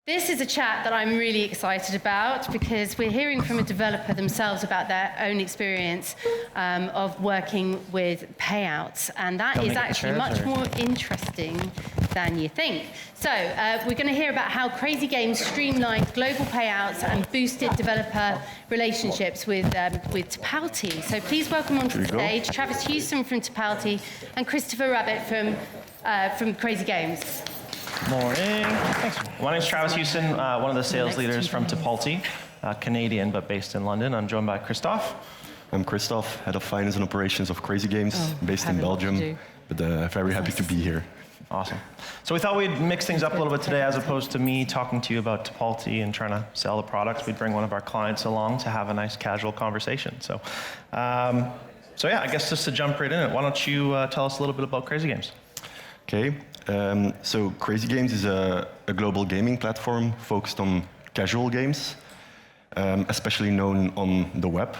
This is a chat that I'm really excited about because we're hearing from a developer themselves about their own experience of working with payouts, and that is actually much more interesting than you think. So we're going to hear about how Crazy Games streamlined global payouts and boosted developer relationships with Tipalti. So please welcome onto the stage Travis Hughson from Tipalti and Christophe Rabet from Crazy Games. Morning. Thanks. My name is Travis Hughson, one of the sales leaders from Tipalti, Canadian but based in London. I'm joined by Christophe. I'm Christophe, head of finance and operations of Crazy Games, based in Belgium, but very happy to be here. Awesome. So we thought we'd mix things up a little bit today, as opposed to me talking to you about Tipalti and trying to sell the products. We'd bring one of our clients along to have a nice casual conversation. So yeah, I guess just to jump right in it, why don't you tell us a little bit about Crazy Games? Okay. So Crazy Games is a global gaming platform focused on casual games, especially known on the web.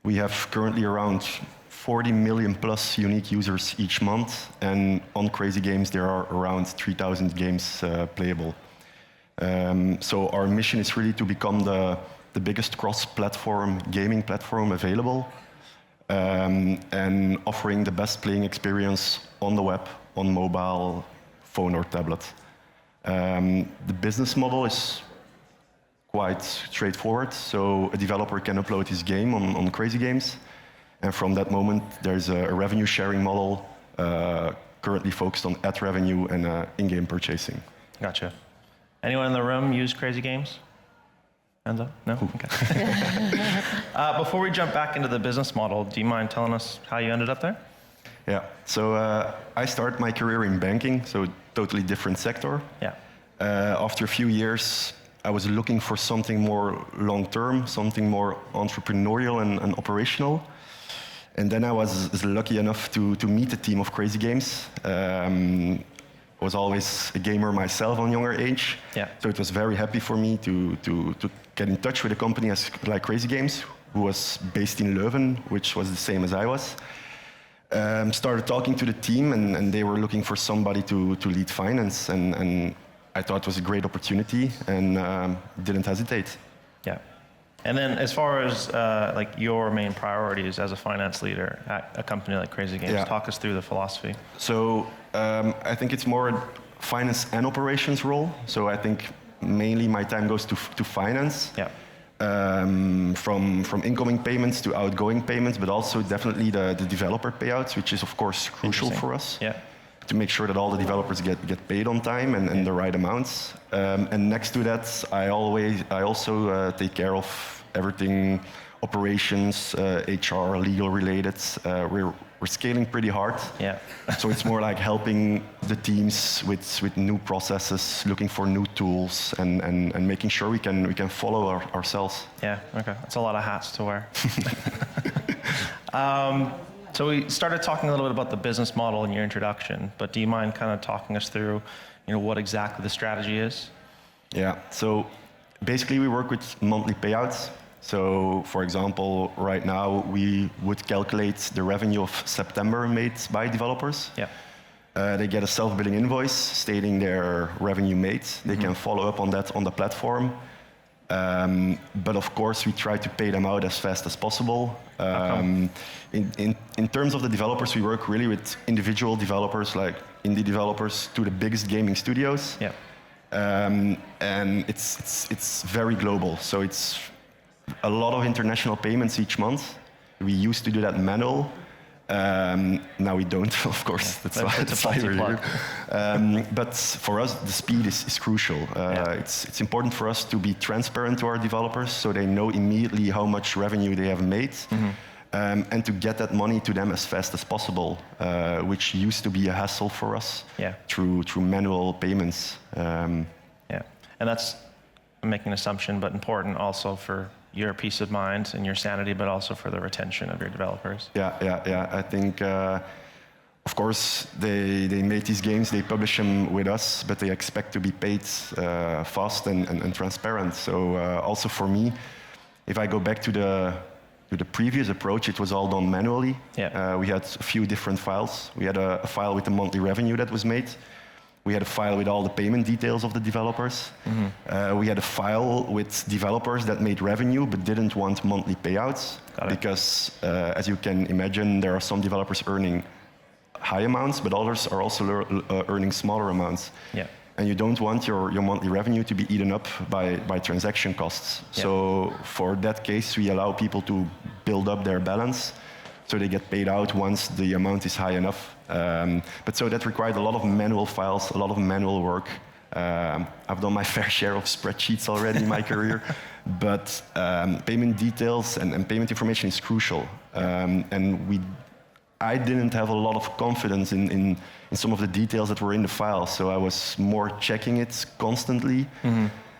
We have currently around 40 million plus unique users each month, and on Crazy Games there are around 3,000 games playable. So our mission is really to become the biggest cross-platform gaming platform available, and offering the best playing experience on the web, on mobile, phone or tablet. The business model is quite straightforward. So a developer can upload his game on Crazy Games, and from that moment there's a revenue sharing model currently focused on ad revenue and in-game purchasing. Gotcha. Anyone in the room use Crazy Games? Hands up? No? Okay. Before we jump back into the business model, do you mind telling us how you ended up there? Yeah, so I started my career in banking, so totally different sector. Yeah. After a few years, I was looking for something more long-term, something more entrepreneurial and operational. And then I was lucky enough to meet the team of Crazy Games. I was always a gamer myself on younger age, yeah. So it was very happy for me to get in touch with a company like Crazy Games, who was based in Leuven, which was the same as I was. Started talking to the team, and they were looking for somebody to lead finance, and I thought it was a great opportunity, and didn't hesitate. Yeah. And then as far as like your main priorities as a finance leader at a company like Crazy Games, talk us through the philosophy. So I think it's more a finance and operations role. So I think mainly my time goes to finance. Yeah. From incoming payments to outgoing payments, but also definitely the developer payouts, which is of course crucial for us. Yeah. To make sure that all the developers get paid on time and the right amounts. And next to that, I also take care of everything operations, HR, legal related. We're scaling pretty hard. Yeah. So it's more like helping the teams with new processes, looking for new tools, and making sure we can follow ourselves. Yeah. Okay. That's a lot of hats to wear. So we started talking a little bit about the business model in your introduction, but do you mind kind of talking us through, what exactly the strategy is? Yeah. So basically, we work with monthly payouts. So, for example, right now we would calculate the revenue of September made by developers. Yeah. They get a self-billing invoice stating their revenue made. They can follow up on that on the platform. But of course, we try to pay them out as fast as possible. In terms of the developers, we work really with individual developers, like indie developers, to the biggest gaming studios. Yeah. And it's very global. So it's a lot of international payments each month. We used to do that manual. Now we don't, of course. That's why we're here. But for us, the speed is crucial. It's important for us to be transparent to our developers so they know immediately how much revenue they have made, and to get that money to them as fast as possible, which used to be a hassle for us through manual payments. Yeah, and that's, I'm making an assumption, but important also for your peace of mind and your sanity, but also for the retention of your developers. Yeah. I think, of course, they made these games, they publish them with us, but they expect to be paid fast and transparent. So also for me, if I go back to the previous approach, it was all done manually. Yeah. We had a few different files. We had a file with the monthly revenue that was made. We had a file with all the payment details of the developers. We had a file with developers that made revenue but didn't want monthly payouts. Because, as you can imagine, there are some developers earning high amounts, but others are also earning smaller amounts. Yeah. And you don't want your monthly revenue to be eaten up by transaction costs. Yeah. So for that case, we allow people to build up their balance so they get paid out once the amount is high enough. But so that required a lot of manual files, a lot of manual work. I've done my fair share of spreadsheets already in my career, but payment details and payment information is crucial. And I didn't have a lot of confidence in some of the details that were in the file, so I was more checking it constantly.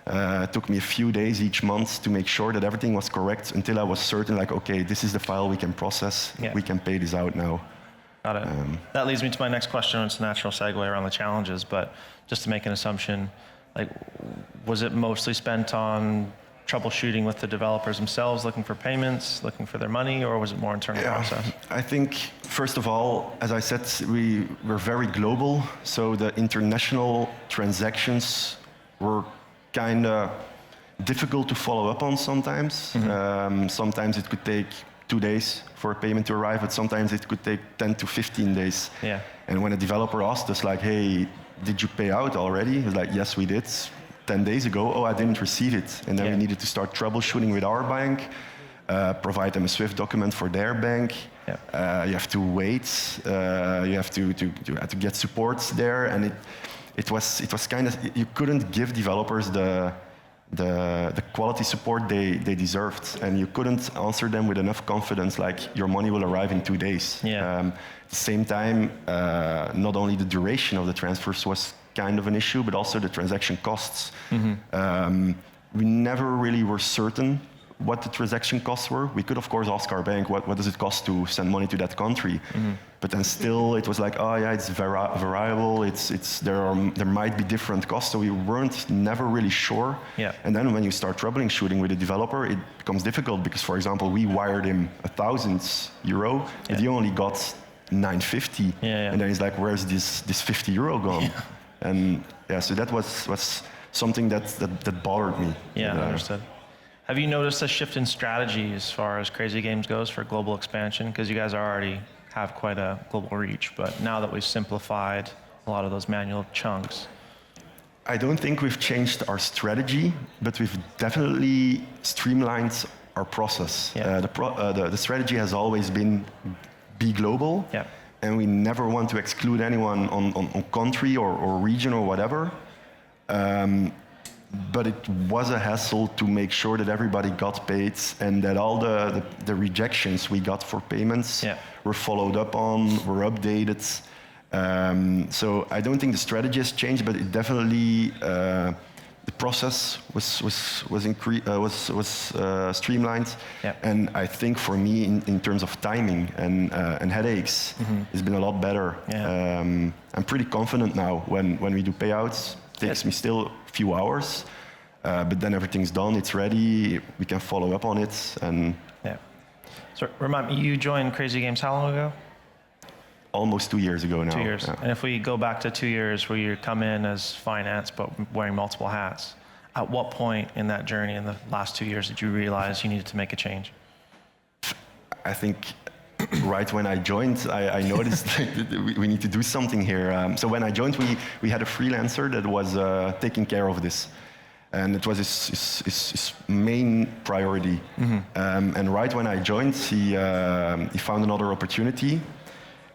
It took me a few days each month to make sure that everything was correct until I was certain, like, okay, this is the file we can process, we can pay this out now. Got it. That leads me to my next question. It's a natural segue around the challenges, but just to make an assumption, like, was it mostly spent on troubleshooting with the developers themselves, looking for payments, looking for their money, or was it more internal process? I think, first of all, as I said, we're very global, so the international transactions were kind of difficult to follow up on sometimes. Sometimes it could take 2 days for a payment to arrive, but sometimes it could take 10 to 15 days. Yeah. And when a developer asked us, like, hey, did you pay out already? It was like, yes, we did. 10 days ago, oh, I didn't receive it. And then we needed to start troubleshooting with our bank, provide them a SWIFT document for their bank. You have to wait, you have to get support there. And it was kind of, you couldn't give developers the quality support they deserved. And you couldn't answer them with enough confidence, like, your money will arrive in 2 days. At the same time, not only the duration of the transfers was kind of an issue, but also the transaction costs. We never really were certain what the transaction costs were. We could, of course, ask our bank, what does it cost to send money to that country? But then still, it was like, oh yeah, it's variable. There might be different costs, so we weren't never really sure. And then when you start troubleshooting with a developer, it becomes difficult because, for example, we wired him €1,000, but he only got 950, and then he's like, where's this €50 gone? And so that was something that bothered me. Understood. Have you noticed a shift in strategy as far as Crazy Games goes for global expansion? Because you guys already have quite a global reach, but now that we've simplified a lot of those manual chunks. I don't think we've changed our strategy, but we've definitely streamlined our process. The strategy has always been be global. And we never want to exclude anyone on country or region or whatever. But it was a hassle to make sure that everybody got paid and that all the rejections we got for payments were followed up on, were updated. So I don't think the strategy has changed, but it definitely, the process was streamlined. And I think for me, in terms of timing and headaches, it's been a lot better. I'm pretty confident now when we do payouts. It takes me still a few hours, but then everything's done, it's ready, we can follow up on it. And So remind me, you joined Crazy Games how long ago? Almost 2 years ago now. 2 years. And if we go back to 2 years where you come in as finance but wearing multiple hats, at what point in that journey in the last 2 years did you realize you needed to make a change? I think right when I joined, I noticed that we need to do something here. So when I joined, we had a freelancer that was taking care of this. And it was his main priority. And right when I joined, he found another opportunity.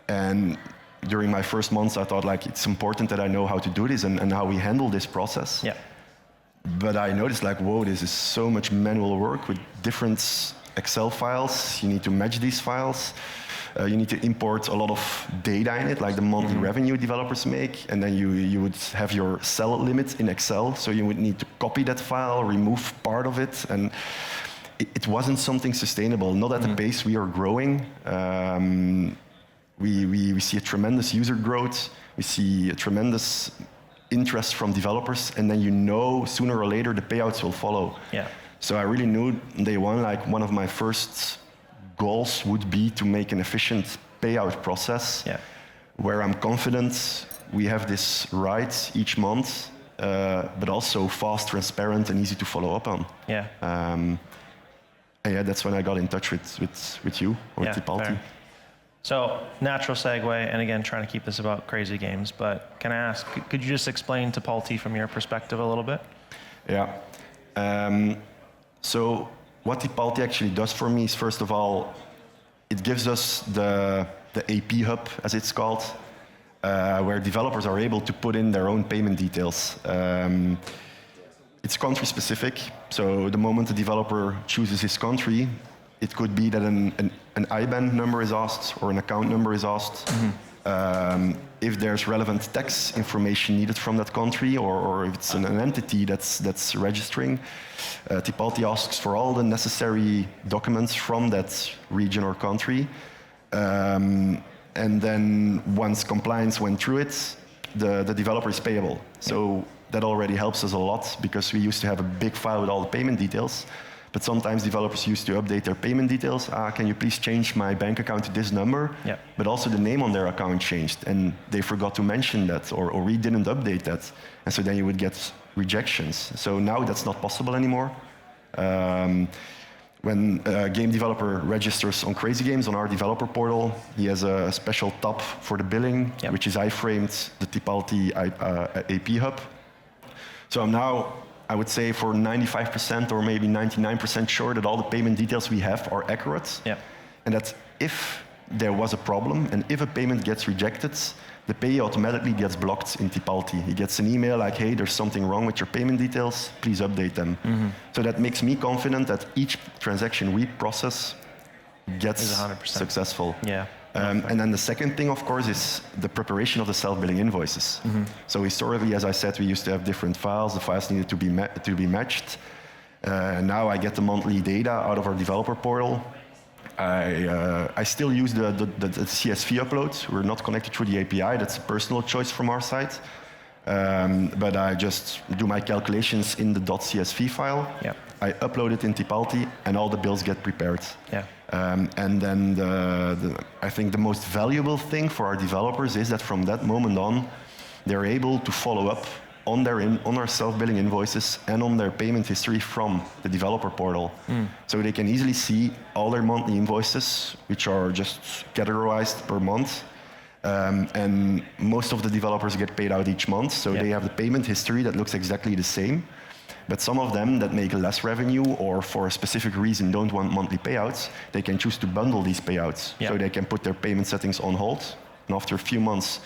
And during my first months, I thought, like, it's important that I know how to do this and how we handle this process. But I noticed, like, whoa, this is so much manual work with different Excel files. You need to match these files. You need to import a lot of data in it, like the monthly revenue developers make. And then you would have your cell limits in Excel. So you would need to copy that file, remove part of it. And it wasn't something sustainable, not at the pace we are growing. We see a tremendous user growth. We see a tremendous interest from developers, and then sooner or later the payouts will follow. So I really knew day one, like, one of my first goals would be to make an efficient payout process where I'm confident we have this right each month, but also fast, transparent, and easy to follow up on. Yeah. And yeah, that's when I got in touch with you, or with Tipalti. Fair. So, natural segue, and again, trying to keep this about crazy games, but can I ask, could you just explain Tipalti from your perspective a little bit? Yeah. So, what Tipalti actually does for me is, first of all, it gives us the AP hub, as it's called, where developers are able to put in their own payment details. It's country specific, so the moment the developer chooses his country, it could be that an IBAN number is asked or an account number is asked. Mm-hmm. If there's relevant tax information needed from that country, or if it's an entity that's registering, Tipalti asks for all the necessary documents from that region or country. And then once compliance went through it, the developer is payable. So that already helps us a lot, because we used to have a big file with all the payment details. But sometimes developers used to update their payment details. Can you please change my bank account to this number? Yep. But also the name on their account changed, and they forgot to mention that, or we didn't update that. And so then you would get rejections. So now that's not possible anymore. When a game developer registers on Crazy Games on our developer portal, he has a special tab for the billing, yep, which is iframed the Tipalti AP hub. So I'm now, I would say, for 95% or maybe 99% sure that all the payment details we have are accurate. Yep. And that if there was a problem and if a payment gets rejected, the payee automatically gets blocked in Tipalti. He gets an email like, hey, there's something wrong with your payment details, please update them. Mm-hmm. So that makes me confident that each transaction we process gets 100% successful. Yeah. And then the second thing, of course, is the preparation of the self-billing invoices. Mm-hmm. So historically, as I said, we used to have different files. The files needed to be matched. Now I get the monthly data out of our developer portal. I still use the CSV upload. We're not connected through the API. That's a personal choice from our side. But I just do my calculations in the .csv file. Yep. I upload it in Tipalti, and all the bills get prepared. Yeah. And then I think the most valuable thing for our developers is that from that moment on, they're able to follow up on our self-billing invoices and on their payment history from the developer portal. Mm. So they can easily see all their monthly invoices, which are just categorized per month. And most of the developers get paid out each month, so they have the payment history that looks exactly the same. But some of them that make less revenue or for a specific reason don't want monthly payouts, they can choose to bundle these payouts. So they can put their payment settings on hold, and after a few months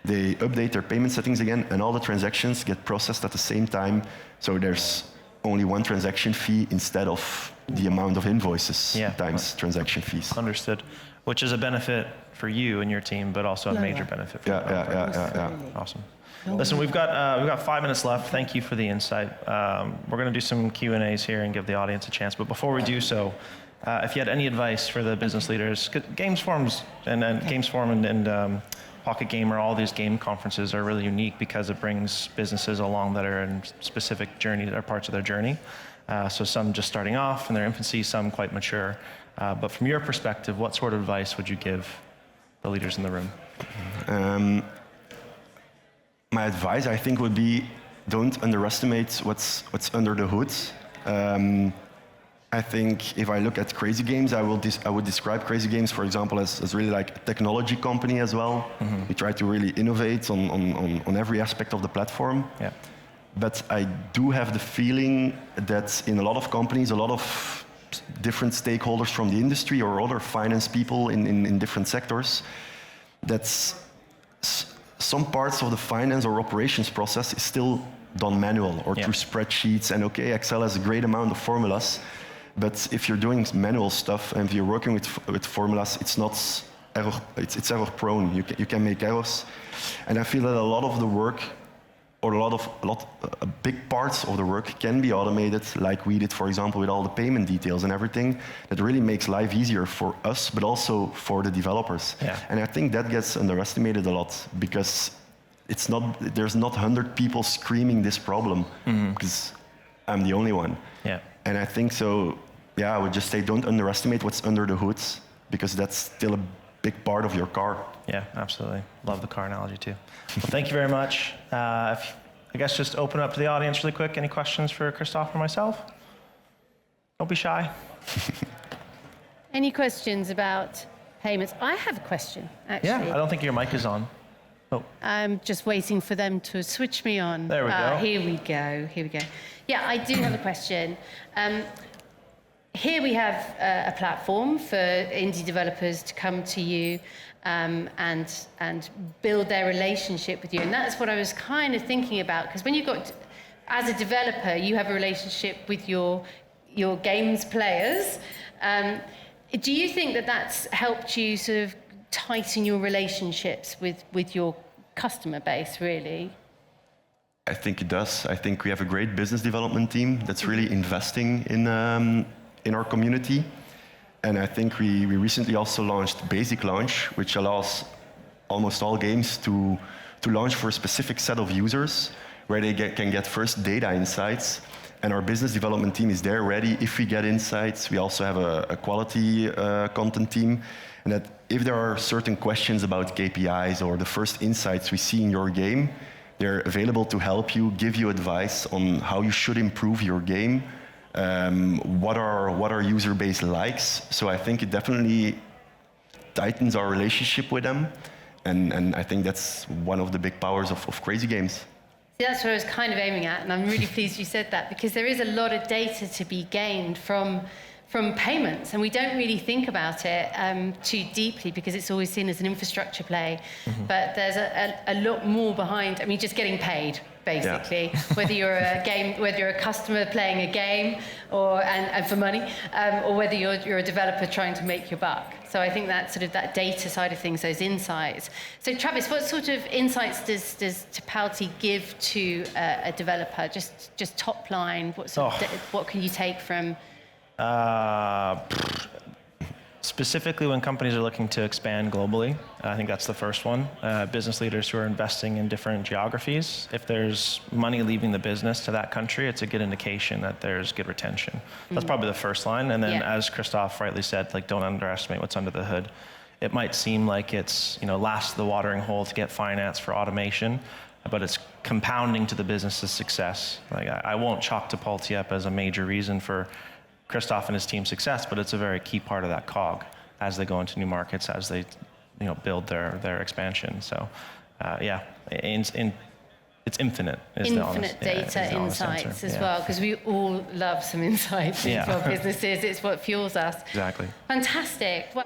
they update their payment settings again, and all the transactions get processed at the same time. So there's only one transaction fee instead of the amount of invoices times transaction fees. Understood. Which is a benefit for you and your team, but also a major benefit for Awesome. Listen, we've got 5 minutes left. Thank you for the insight. We're going to do some Q&As here and give the audience a chance. But before we do so, if you had any advice for the business leaders, Games Forum and Pocket Gamer, all these game conferences are really unique because it brings businesses along that are in specific journey or parts of their journey. So some just starting off in their infancy, some quite mature. But from your perspective, what sort of advice would you give the leaders in the room? My advice, I think, would be don't underestimate what's under the hood. I think if I look at Crazy Games, I would describe Crazy Games, for example, as really like a technology company as well. Mm-hmm. We try to really innovate on every aspect of the platform. Yeah. But I do have the feeling that in a lot of companies, a lot of different stakeholders from the industry or other finance people in different sectors, that's some parts of the finance or operations process is still done manual or through spreadsheets. And okay, Excel has a great amount of formulas, but if you're doing manual stuff and if you're working with formulas, it's not error. It's error prone. You can make errors, and I feel that a lot of the work, or a big parts of the work can be automated, like we did, for example, with all the payment details and everything. That really makes life easier for us, but also for the developers. Yeah. And I think that gets underestimated a lot, because there's not 100 people screaming this problem, because I'm the only one. Yeah. And I think so. Yeah, I would just say don't underestimate what's under the hood, because that's still a big part of your car. Yeah, absolutely. Love the car analogy too. Well, thank you very much. I guess just open up to the audience really quick. Any questions for Christophe or myself? Don't be shy. Any questions about payments? I have a question, actually. Yeah, I don't think your mic is on. Oh. I'm just waiting for them to switch me on. There we go. Here we go. Here we go. Yeah, I do have a question. Here we have a platform for indie developers to come to you and build their relationship with you. And that's what I was kind of thinking about, because when as a developer, you have a relationship with your games players. Do you think that that's helped you sort of tighten your relationships with your customer base, really? I think it does. I think we have a great business development team that's really investing in our community. And I think we recently also launched Basic Launch, which allows almost all games to launch for a specific set of users, where they can get first data insights. And our business development team is there ready. If we get insights, we also have a quality content team. And that if there are certain questions about KPIs or the first insights we see in your game, they're available to help you, give you advice on how you should improve your game, what our user base likes. So I think it definitely tightens our relationship with them. And I think that's one of the big powers of Crazy Games. That's what I was kind of aiming at, and I'm really pleased you said that, because there is a lot of data to be gained from payments, and we don't really think about it too deeply because it's always seen as an infrastructure play. Mm-hmm. But there's a lot more behind. I mean, just getting paid, basically. Yeah. Whether you're a customer playing a game and for money, or whether you're a developer trying to make your buck. So I think that sort of that data side of things, those insights. So Travis, what sort of insights does Tipalti give to a developer? Just top line. What can you take from? Specifically when companies are looking to expand globally, I think that's the first one. Business leaders who are investing in different geographies, if there's money leaving the business to that country, it's a good indication that there's good retention. Mm-hmm. That's probably the first line. And then as Christophe rightly said, like, don't underestimate what's under the hood. It might seem like it's, last the watering hole to get finance for automation, but it's compounding to the business's success. Like, I won't chalk Tipalti up as a major reason for Christophe and his team's success, but it's a very key part of that cog as they go into new markets, as they build their expansion. So it's infinite. Infinite data insights as well, because we all love some insights into our businesses. It's what fuels us. Exactly. Fantastic. Well,